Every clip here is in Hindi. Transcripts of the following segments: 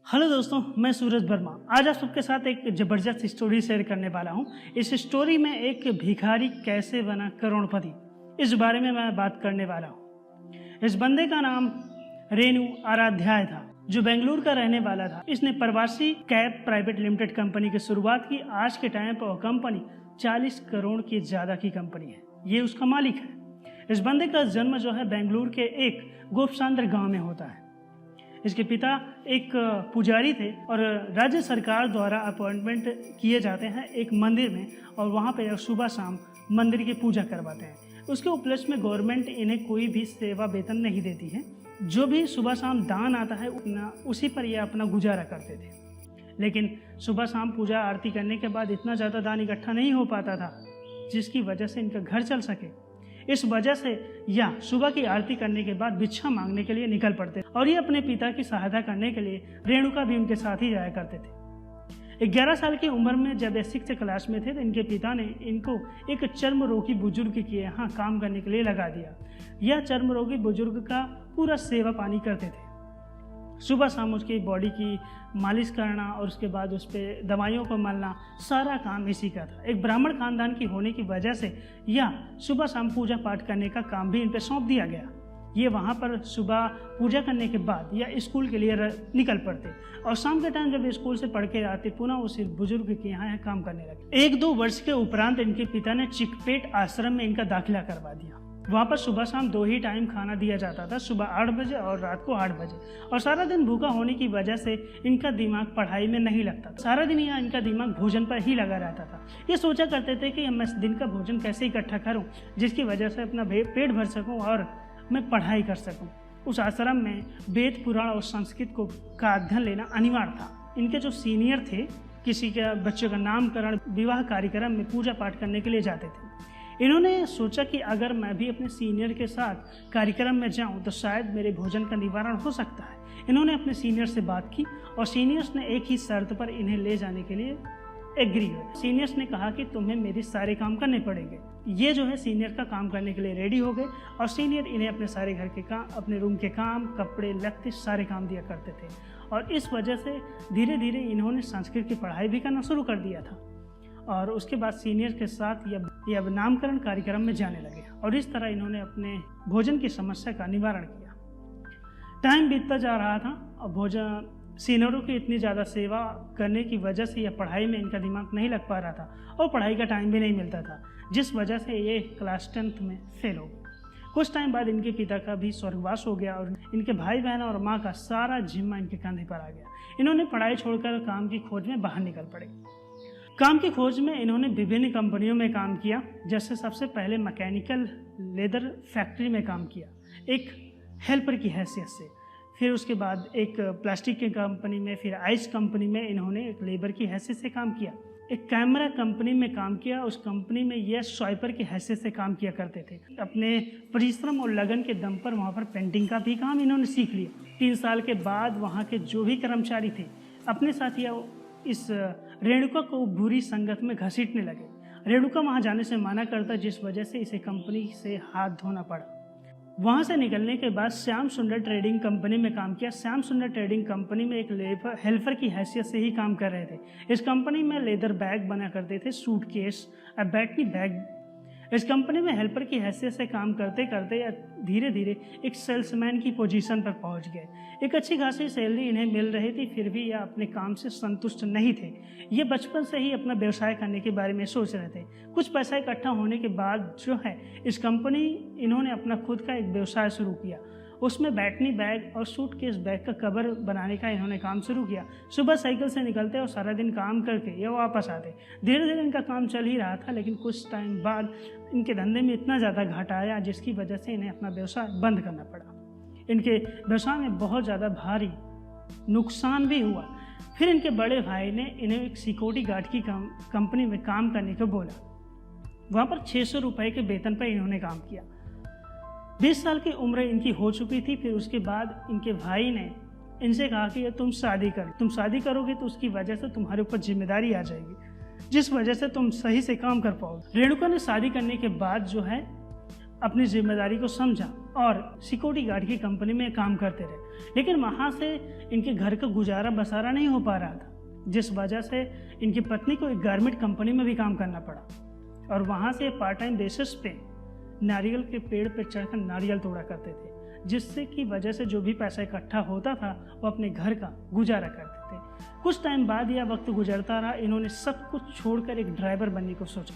हेलो दोस्तों, मैं सूरज वर्मा। आज आप सबके साथ एक ज़बरदस्त स्टोरी शेयर करने वाला हूं। इस स्टोरी में एक भिखारी कैसे बना करोड़पति, इस बारे में मैं बात करने वाला हूं। इस बंदे का नाम रेणु आराध्याय था, जो बेंगलुरु का रहने वाला था। इसने प्रवासी कैब प्राइवेट लिमिटेड कंपनी की शुरुआत की। आज के टाइम पर वह कंपनी 40 करोड़ की ज़्यादा की कंपनी है। ये उसका मालिक है। इस बंदे का जन्म जो है बेंगलुरु के एक गोपसांद्र गाँव में होता है। इसके पिता एक पुजारी थे और राज्य सरकार द्वारा अपॉइंटमेंट किए जाते हैं एक मंदिर में, और वहाँ पे सुबह शाम मंदिर की पूजा करवाते हैं। उसके उपलक्ष्य में गवर्नमेंट इन्हें कोई भी सेवा वेतन नहीं देती है। जो भी सुबह शाम दान आता है उसी पर यह अपना गुजारा करते थे। लेकिन सुबह शाम पूजा आरती करने के बाद इतना ज़्यादा दान इकट्ठा नहीं हो पाता था जिसकी वजह से इनका घर चल सके। इस वजह से या सुबह की आरती करने के बाद भिक्षा मांगने के लिए निकल पड़ते और ये अपने पिता की सहायता करने के लिए रेणुका भी उनके साथ ही जाया करते थे। 11 साल की उम्र में जब ये 6th क्लास में थे तो इनके पिता ने इनको एक चर्म रोगी बुजुर्ग के यहाँ काम करने के लिए लगा दिया। यह चर्म रोगी बुजुर्ग का पूरा सेवा पानी करते थे। सुबह शाम उसकी बॉडी की मालिश करना और उसके बाद उस पर दवाइयों को मलना, सारा काम इसी का था। एक ब्राह्मण खानदान की होने की वजह से या सुबह शाम पूजा पाठ करने का काम भी इन पर सौंप दिया गया। ये वहाँ पर सुबह पूजा करने के बाद या स्कूल के लिए निकल पड़ते और शाम के टाइम जब स्कूल से पढ़ के आते पुनः उस बुजुर्ग के यहाँ काम करने लगे। 1-2 वर्ष के उपरांत इनके पिता ने चिकपेट आश्रम में इनका दाखिला करवा दिया। वहाँ पर सुबह शाम 2 ही टाइम खाना दिया जाता था, सुबह 8 बजे और रात को 8 बजे। और सारा दिन भूखा होने की वजह से इनका दिमाग पढ़ाई में नहीं लगता। सारा दिन यहाँ इनका दिमाग भोजन पर ही लगा रहता था। ये सोचा करते थे कि मैं दिन का भोजन कैसे इकट्ठा करूँ जिसकी वजह से अपना पेट भर सकूँ और मैं पढ़ाई कर सकूँ। उस आश्रम में वेद पुराण और संस्कृत का अध्ययन लेना अनिवार्य था। इनके जो सीनियर थे किसी के बच्चों का नामकरण, विवाह कार्यक्रम में पूजा पाठ करने के लिए जाते थे। इन्होंने सोचा कि अगर मैं भी अपने सीनियर के साथ कार्यक्रम में जाऊं तो शायद मेरे भोजन का निवारण हो सकता है। इन्होंने अपने सीनियर से बात की और सीनियर्स ने एक ही शर्त पर इन्हें ले जाने के लिए एग्री हुए। सीनियर्स ने कहा कि तुम्हें मेरे सारे काम करने पड़ेंगे। ये जो है सीनियर का काम करने के लिए रेडी हो गए और सीनियर इन्हें अपने सारे घर के काम, अपने रूम के काम, कपड़े लत्ते सारे काम दिया करते थे। और इस वजह से धीरे धीरे इन्होंने संस्कृत की पढ़ाई भी करना शुरू कर दिया था और उसके बाद सीनियर के साथ यह नामकरण कार्यक्रम में जाने लगे और इस तरह इन्होंने अपने भोजन की समस्या का निवारण किया। टाइम बीतता जा रहा था और सीनियरों की इतनी ज़्यादा सेवा करने की वजह से यह पढ़ाई में इनका दिमाग नहीं लग पा रहा था और पढ़ाई का टाइम भी नहीं मिलता था, जिस वजह से ये क्लास 10th में फेल हो गए। कुछ टाइम बाद इनके पिता का भी स्वर्गवास हो गया और इनके भाई बहन और माँ का सारा जिम्मा इनके कंधे पर आ गया। इन्होंने पढ़ाई छोड़कर काम की खोज में बाहर निकल पड़े। काम की खोज में इन्होंने विभिन्न कंपनियों में काम किया। जैसे सबसे पहले मैकेनिकल लेदर फैक्ट्री में काम किया एक हेल्पर की हैसियत से, फिर उसके बाद एक प्लास्टिक की कंपनी में, फिर आइस कंपनी में इन्होंने एक लेबर की हैसियत से काम किया। एक कैमरा कंपनी में काम किया, उस कंपनी में यह स्वाइपर की हैसियत से काम किया करते थे। अपने परिश्रम और लगन के दम पर वहाँ पर पेंटिंग का भी काम इन्होंने सीख लिया। 3 साल के बाद वहाँ के जो भी कर्मचारी थे अपने साथ या इस रेणुका को बुरी संगत में घसीटने लगे। रेणुका वहाँ जाने से मना करता, जिस वजह से इसे कंपनी से हाथ धोना पड़ा। वहाँ से निकलने के बाद श्याम सुंदर ट्रेडिंग कंपनी में काम किया। श्याम सुंदर ट्रेडिंग कंपनी में एक हेल्पर की हैसियत से ही काम कर रहे थे। इस कंपनी में लेदर बैग बना करते थे, सूटकेस और बैटरी बैग। इस कंपनी में हेल्पर की हैसियत से काम करते करते धीरे धीरे एक सेल्समैन की पोजीशन पर पहुंच गए। एक अच्छी खासी सैलरी इन्हें मिल रही थी, फिर भी यह अपने काम से संतुष्ट नहीं थे। ये बचपन से ही अपना व्यवसाय करने के बारे में सोच रहे थे। कुछ पैसा इकट्ठा होने के बाद जो है इन्होंने अपना खुद का एक व्यवसाय शुरू किया। उसमें बैटरी बैग और सूटकेस बैग का कवर बनाने का इन्होंने काम शुरू किया। सुबह साइकिल से निकलते और सारा दिन काम करके ये वापस आते। धीरे धीरे इनका काम चल ही रहा था, लेकिन कुछ टाइम बाद इनके धंधे में इतना ज़्यादा घाटा आया जिसकी वजह से इन्हें अपना व्यवसाय बंद करना पड़ा। इनके व्यवसाय में बहुत ज़्यादा भारी नुकसान भी हुआ। फिर इनके बड़े भाई ने इन्हें एक सिक्योरिटी गार्ड की कंपनी में काम करने को बोला। वहाँ पर 600 रुपये के वेतन पर इन्होंने काम किया। 20 साल की उम्र इनकी हो चुकी थी। फिर उसके बाद इनके भाई ने इनसे कहा कि तुम शादी करोगे तो उसकी वजह से तुम्हारे ऊपर जिम्मेदारी आ जाएगी, जिस वजह से तुम सही से काम कर पाओगे। रेणुका ने शादी करने के बाद जो है अपनी जिम्मेदारी को समझा और सिक्योरिटी गार्ड की कंपनी में काम करते रहे, लेकिन वहाँ से इनके घर का गुजारा बसारा नहीं हो पा रहा था, जिस वजह से इनकी पत्नी को एक गारमेंट कंपनी में भी काम करना पड़ा और वहाँ से पार्ट टाइम बेसिस पे नारियल के पेड़ पर चढ़कर नारियल तोड़ा करते थे, जिससे की वजह से जो भी पैसा इकट्ठा होता था वो अपने घर का गुजारा करते थे। कुछ टाइम बाद यह वक्त गुजरता रहा, इन्होंने सब कुछ छोड़कर एक ड्राइवर बनने को सोचा,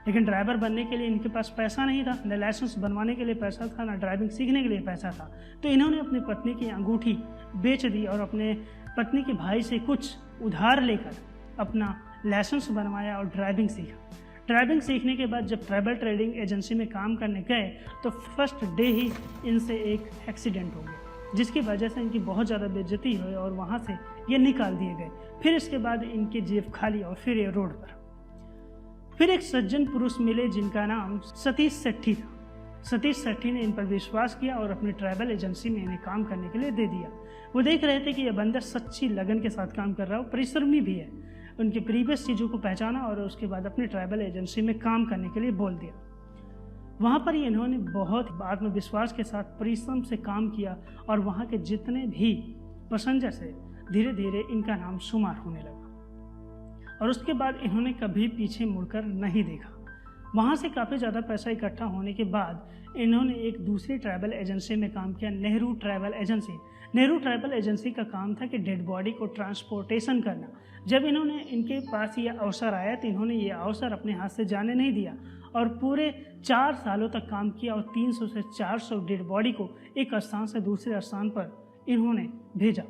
लेकिन ड्राइवर बनने के लिए इनके पास पैसा नहीं था, न लाइसेंस बनवाने के लिए पैसा था, न ड्राइविंग सीखने के लिए पैसा था। तो इन्होंने अपनी पत्नी की अंगूठी बेच दी और अपने पत्नी के भाई से कुछ उधार लेकर अपना लाइसेंस बनवाया और ड्राइविंग सीखा। ड्राइविंग सीखने के बाद जब ट्रैवल ट्रेडिंग एजेंसी में काम करने गए तो फर्स्ट डे ही इनसे एक एक्सीडेंट हो गया, जिसकी वजह से इनकी बहुत ज़्यादा बेइज्जती हुई और वहाँ से ये निकाल दिए गए। फिर इसके बाद इनकी जेब खाली और फिर ये रोड पर। फिर एक सज्जन पुरुष मिले जिनका नाम सतीश सेट्टी था। सतीश सेट्टी ने इन पर विश्वास किया और अपनी ट्रैवल एजेंसी में इन्हें काम करने के लिए दे दिया। वो देख रहे थे कि यह बंदा सच्ची लगन के साथ काम कर रहा है, परिश्रमी भी है। उनकी प्रीवियस चीज़ों को पहचाना और उसके बाद अपनी ट्रैवल एजेंसी में काम करने के लिए बोल दिया। वहाँ पर ही इन्होंने बहुत आत्मविश्वास के साथ परिश्रम से काम किया और वहाँ के जितने भी पैसेंजर से धीरे धीरे इनका नाम शुमार होने लगा और उसके बाद इन्होंने कभी पीछे मुड़कर नहीं देखा। वहाँ से काफ़ी ज़्यादा पैसा इकट्ठा होने के बाद इन्होंने एक दूसरी ट्रैवल एजेंसी में काम किया, Nehru travel agency. Nehru travel agency का काम था कि डेड बॉडी को ट्रांसपोर्टेशन करना। जब इन्होंने इनके पास ये अवसर आया तो इन्होंने ये अवसर अपने हाथ से जाने नहीं दिया और पूरे 4 सालों तक काम किया और 300 से 400 डेड बॉडी को एक स्थान से दूसरे स्थान पर इन्होंने भेजा।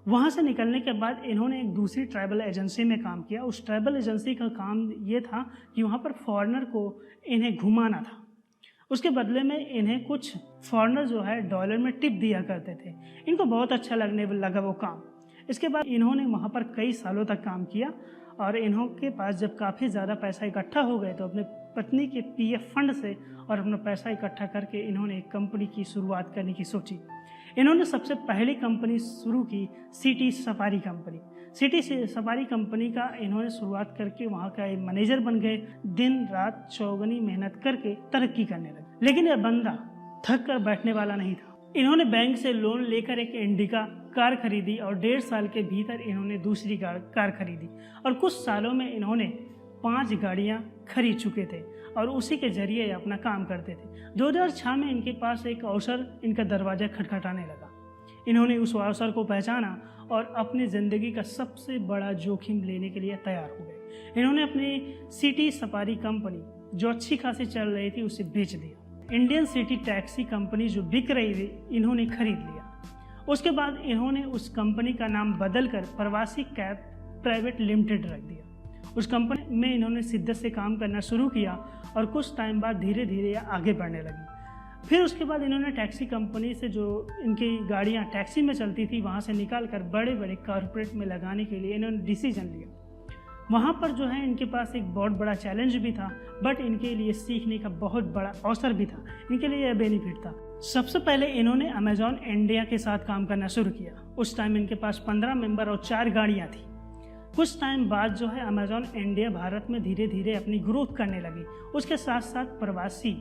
वहाँ से निकलने के बाद इन्होंने एक दूसरी ट्रैवल एजेंसी में काम किया। उस ट्रैवल एजेंसी का काम ये था कि वहाँ पर फॉरेनर को इन्हें घुमाना था, उसके बदले में इन्हें कुछ फॉरेनर जो है डॉलर में टिप दिया करते थे। इनको बहुत अच्छा लगने लगा वो काम। इसके बाद इन्होंने वहाँ पर कई सालों तक काम किया और इन्हों के पास जब काफ़ी ज़्यादा पैसा इकट्ठा हो गए तो अपने पत्नी के पीएफ फंड से और अपना पैसा इकट्ठा करके इन्होंने एक कंपनी की शुरुआत करने की सोची। इन्होंने सबसे पहली कंपनी शुरू की city safari company. City safari company का इन्होंने शुरुआत करके वहाँ का एक मैनेजर बन गए। दिन रात चौगनी मेहनत करके तरक्की करने लगे, लेकिन यह बंदा थक कर बैठने वाला नहीं था। इन्होंने बैंक से लोन लेकर एक इंडिका कार खरीदी और 1.5 साल के भीतर इन्होंने दूसरी कार खरीदी और कुछ सालों में इन्होंने 5 गाड़ियाँ खरीद चुके थे और उसी के जरिए अपना काम करते थे। 2006 में इनके पास एक अवसर इनका दरवाज़ा खटखटाने लगा। इन्होंने उस अवसर को पहचाना और अपनी ज़िंदगी का सबसे बड़ा जोखिम लेने के लिए तैयार हो गए। इन्होंने अपनी सिटी सफारी कंपनी जो अच्छी खासी चल रही थी उसे बेच दिया। इंडियन सिटी टैक्सी कंपनी जो बिक रही थी इन्होंने खरीद लिया। उसके बाद इन्होंने उस कंपनी का नाम बदलकर प्रवासी कैब प्राइवेट लिमिटेड रख दिया। उस कंपनी में इन्होंने शिद्दत से काम करना शुरू किया और कुछ टाइम बाद धीरे धीरे आगे बढ़ने लगी। फिर उसके बाद इन्होंने टैक्सी कंपनी से जो इनकी गाड़ियाँ टैक्सी में चलती थी वहाँ से निकाल कर बड़े बड़े कॉरपोरेट में लगाने के लिए इन्होंने डिसीजन लिया। वहाँ पर जो है इनके पास एक बहुत बड़ा चैलेंज भी था, बट इनके लिए सीखने का बहुत बड़ा अवसर भी था। इनके लिए यह बेनिफिट था। सबसे पहले इन्होंने अमेजॉन इंडिया के साथ काम करना शुरू किया। उस टाइम इनके पास 15 मेंबर और 4 गाड़ियाँ थी। कुछ टाइम बाद जो है अमेजॉन इंडिया भारत में धीरे धीरे अपनी ग्रोथ करने लगी। उसके साथ साथ प्रवासी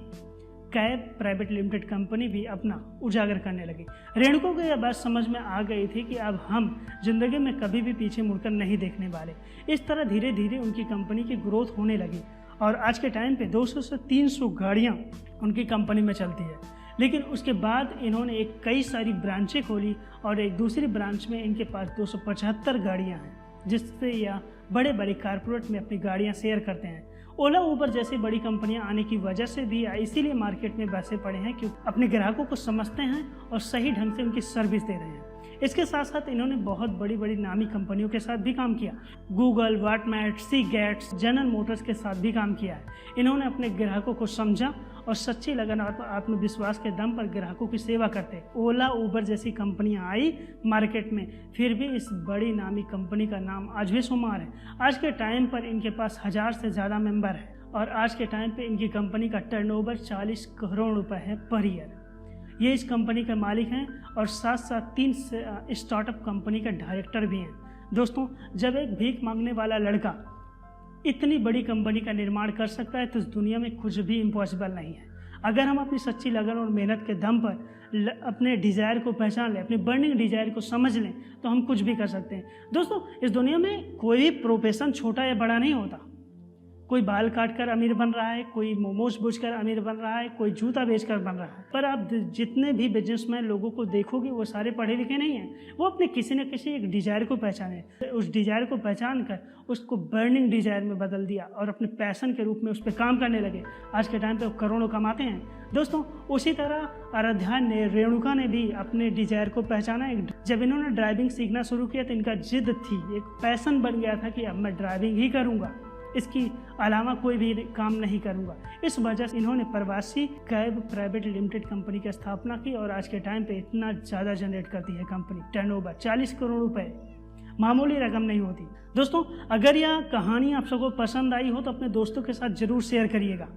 कैब प्राइवेट लिमिटेड कंपनी भी अपना उजागर करने लगी। रेणुको को यह बात समझ में आ गई थी कि अब हम जिंदगी में कभी भी पीछे मुड़कर नहीं देखने वाले। इस तरह धीरे धीरे उनकी कंपनी की ग्रोथ होने लगी और आज के टाइम पे 200 से 300 गाड़ियाँ उनकी कंपनी में चलती है। लेकिन उसके बाद इन्होंने कई सारी ब्रांचें खोली और एक दूसरी ब्रांच में इनके पास 275 गाड़ियाँ हैं, जिससे यह बड़े बड़े कारपोरेट में अपनी गाड़ियाँ शेयर करते हैं। ओला उबर जैसी बड़ी कंपनियां आने की वजह से भी इसीलिए मार्केट में बसे पड़े हैं क्योंकि अपने ग्राहकों को समझते हैं और सही ढंग से उनकी सर्विस दे रहे हैं। इसके साथ साथ इन्होंने बहुत बड़ी बड़ी नामी कंपनियों के साथ भी काम किया। गूगल, वाटमैट, सीगेट्स, जनरल मोटर्स के साथ भी काम किया है। इन्होंने अपने ग्राहकों को समझा और सच्ची लगन और आत्मविश्वास के दम पर ग्राहकों की सेवा करते। ओला उबर जैसी कंपनियां आई मार्केट में, फिर भी इस बड़ी नामी कंपनी का नाम आज भी शुमार है। आज के टाइम पर इनके पास 1000 से ज़्यादा मेंबर है और आज के टाइम पे इनकी कंपनी का टर्नओवर 40 करोड़ रुपए है पर ईयर। ये इस कंपनी के मालिक हैं और साथ साथ 3 स्टार्टअप कंपनी का डायरेक्टर भी हैं। दोस्तों, जब एक भीख मांगने वाला लड़का इतनी बड़ी कंपनी का निर्माण कर सकता है तो इस दुनिया में कुछ भी इम्पॉसिबल नहीं है। अगर हम अपनी सच्ची लगन और मेहनत के दम पर अपने डिज़ायर को पहचान लें, अपनी बर्निंग डिज़ायर को समझ लें, तो हम कुछ भी कर सकते हैं। दोस्तों, इस दुनिया में कोई भी प्रोफेशन छोटा या बड़ा नहीं होता। कोई बाल काट कर अमीर बन रहा है, कोई मोमोज बेचकर अमीर बन रहा है, कोई जूता बेचकर बन रहा है। पर आप जितने भी बिजनेसमैन लोगों को देखोगे वो सारे पढ़े लिखे नहीं हैं। वो अपने किसी न किसी एक डिज़ायर को पहचाने, उस डिज़ायर को पहचान कर उसको बर्निंग डिज़ायर में बदल दिया और अपने पैशन के रूप में उस पर काम करने लगे। आज के टाइम पे वो करोड़ों कमाते हैं। दोस्तों, उसी तरह आराध्या ने, रेणुका ने भी अपने डिज़ायर को पहचाना। जब इन्होंने ड्राइविंग सीखना शुरू किया तो इनका जिद थी, एक पैशन बन गया था कि अब मैं ड्राइविंग ही करूँगा, इसकी अलावा कोई भी काम नहीं करूंगा। इस वजह से इन्होंने प्रवासी कैब प्राइवेट लिमिटेड कंपनी की स्थापना की और आज के टाइम पे इतना ज़्यादा जनरेट करती है कंपनी। टर्नओवर 40 करोड़ रुपए, मामूली रकम नहीं होती। दोस्तों, अगर यह कहानी आप सबको पसंद आई हो तो अपने दोस्तों के साथ ज़रूर शेयर करिएगा,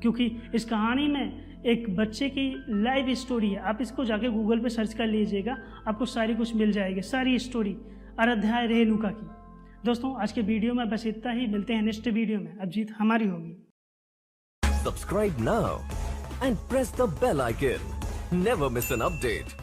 क्योंकि इस कहानी में एक बच्चे की लाइव स्टोरी है। आप इसको जाके गूगल पे सर्च कर लीजिएगा, आपको सारी कुछ मिल जाएगी, सारी स्टोरी आराध्या रेणुका की। दोस्तों, आज के वीडियो में बस इतना ही। मिलते हैं नेक्स्ट वीडियो में। अब जीत हमारी होगी। Subscribe now and press the bell icon. Never miss an update.